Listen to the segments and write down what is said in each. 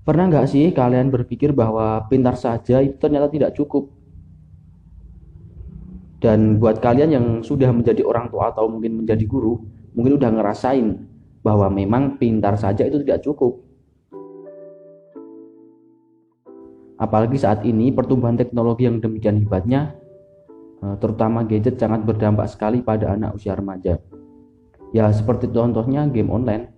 Pernah nggak sih kalian berpikir bahwa pintar saja itu ternyata tidak cukup? Dan buat kalian yang sudah menjadi orang tua atau mungkin menjadi guru, mungkin udah ngerasain bahwa memang pintar saja itu tidak cukup. Apalagi saat ini pertumbuhan teknologi yang demikian hebatnya, terutama gadget sangat berdampak sekali pada anak usia remaja. Ya seperti contohnya game online,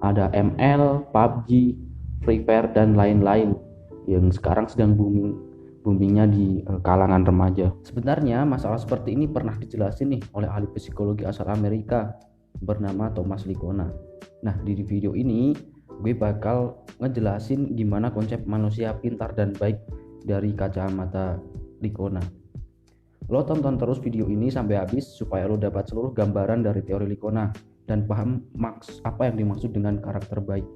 ada ML, PUBG, Free Fire dan lain-lain yang sekarang sedang boomingnya di kalangan remaja. Sebenarnya masalah seperti ini pernah dijelasin nih oleh ahli psikologi asal Amerika bernama Thomas Licona. Nah di video ini gue bakal ngejelasin gimana konsep manusia pintar dan baik dari kacamata Licona. Lo tonton terus video ini sampai habis supaya lo dapat seluruh gambaran dari teori Licona dan paham apa yang dimaksud dengan karakter baik.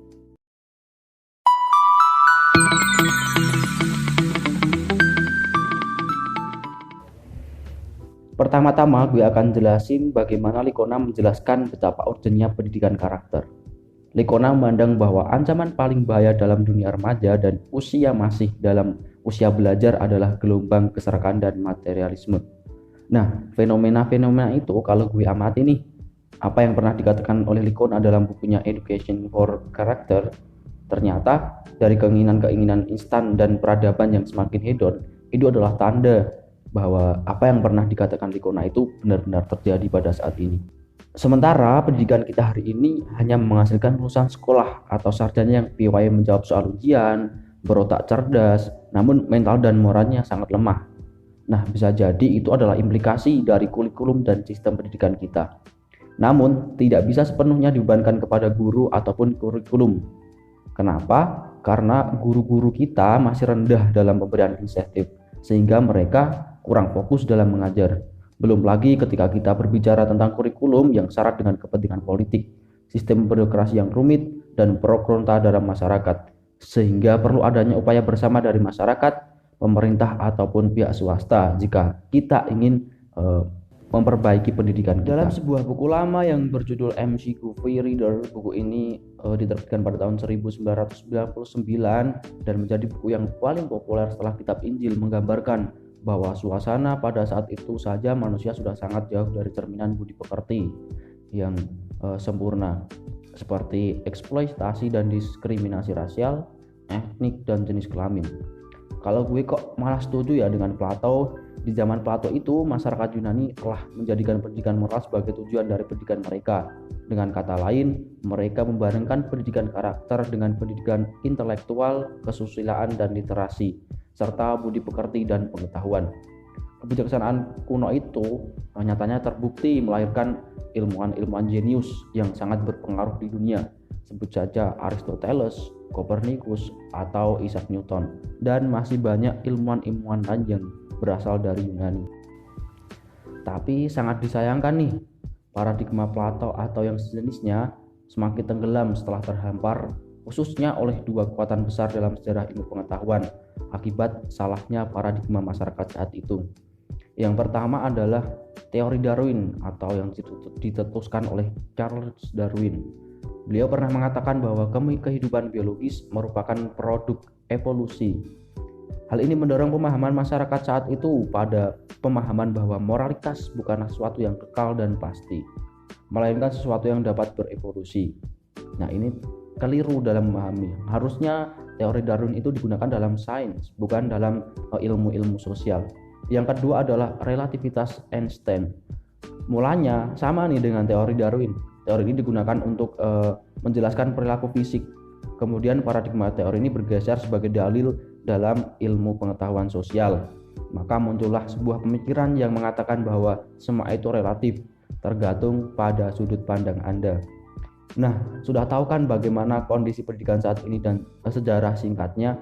Pertama-tama gue akan jelasin bagaimana Licona menjelaskan betapa urgentnya pendidikan karakter. Licona memandang bahwa ancaman paling bahaya dalam dunia remaja dan usia masih dalam usia belajar adalah gelombang keserakahan dan materialisme. Nah, fenomena-fenomena itu kalau gue amati nih, apa yang pernah dikatakan oleh Licona dalam bukunya Education for Character, ternyata dari keinginan-keinginan instan dan peradaban yang semakin hedon, itu adalah tanda bahwa apa yang pernah dikatakan Licona itu benar-benar terjadi pada saat ini. Sementara pendidikan kita hari ini hanya menghasilkan lulusan sekolah atau sarjana yang piawai menjawab soal ujian, berotak cerdas, namun mental dan moralnya sangat lemah. Nah, bisa jadi itu adalah implikasi dari kurikulum dan sistem pendidikan kita. Namun, tidak bisa sepenuhnya dibebankan kepada guru ataupun kurikulum. Kenapa? Karena guru-guru kita masih rendah dalam pemberian insentif, sehingga mereka kurang fokus dalam mengajar. Belum lagi ketika kita berbicara tentang kurikulum yang syarat dengan kepentingan politik, sistem birokrasi yang rumit, dan pro kontra dalam masyarakat, sehingga perlu adanya upaya bersama dari masyarakat, pemerintah, ataupun pihak swasta jika kita ingin memperbaiki pendidikan kita. Dalam sebuah buku lama yang berjudul MC Goofy Reader, buku ini diterbitkan pada tahun 1999 dan menjadi buku yang paling populer setelah kitab Injil, menggambarkan bahwa suasana pada saat itu saja manusia sudah sangat jauh dari cerminan budi pekerti yang sempurna, seperti eksploitasi dan diskriminasi rasial, etnik, dan jenis kelamin. Kalau gue kok malah setuju ya dengan Plato. Di zaman Plato itu masyarakat Yunani telah menjadikan pendidikan moral sebagai tujuan dari pendidikan mereka. Dengan kata lain, mereka membarengkan pendidikan karakter dengan pendidikan intelektual, kesusilaan dan literasi, serta budi pekerti dan pengetahuan. Kebijaksanaan kuno itu nyatanya terbukti melahirkan ilmuwan-ilmuwan jenius yang sangat berpengaruh di dunia. Sebut saja Aristoteles, Copernicus, atau Isaac Newton, dan masih banyak ilmuwan-ilmuwan lain yang berasal dari Yunani. Tapi sangat disayangkan nih, paradigma Plato atau yang sejenisnya semakin tenggelam setelah terhampar khususnya oleh dua kekuatan besar dalam sejarah ilmu pengetahuan akibat salahnya paradigma masyarakat saat itu. Yang pertama adalah teori Darwin atau yang ditetuskan oleh Charles Darwin. Beliau pernah mengatakan bahwa kehidupan biologis merupakan produk evolusi. Hal ini mendorong pemahaman masyarakat saat itu pada pemahaman bahwa moralitas bukanlah sesuatu yang kekal dan pasti, melainkan sesuatu yang dapat berevolusi. Nah, ini keliru dalam memahami. Harusnya teori Darwin itu digunakan dalam sains, bukan dalam ilmu-ilmu sosial. Yang kedua adalah relativitas Einstein. Mulanya sama nih dengan teori Darwin. Teori ini digunakan untuk menjelaskan perilaku fisik. Kemudian paradigma teori ini bergeser sebagai dalil dalam ilmu pengetahuan sosial. Maka muncullah sebuah pemikiran yang mengatakan bahwa semua itu relatif, tergantung pada sudut pandang Anda. Nah, sudah tahu kan bagaimana kondisi pendidikan saat ini dan sejarah singkatnya.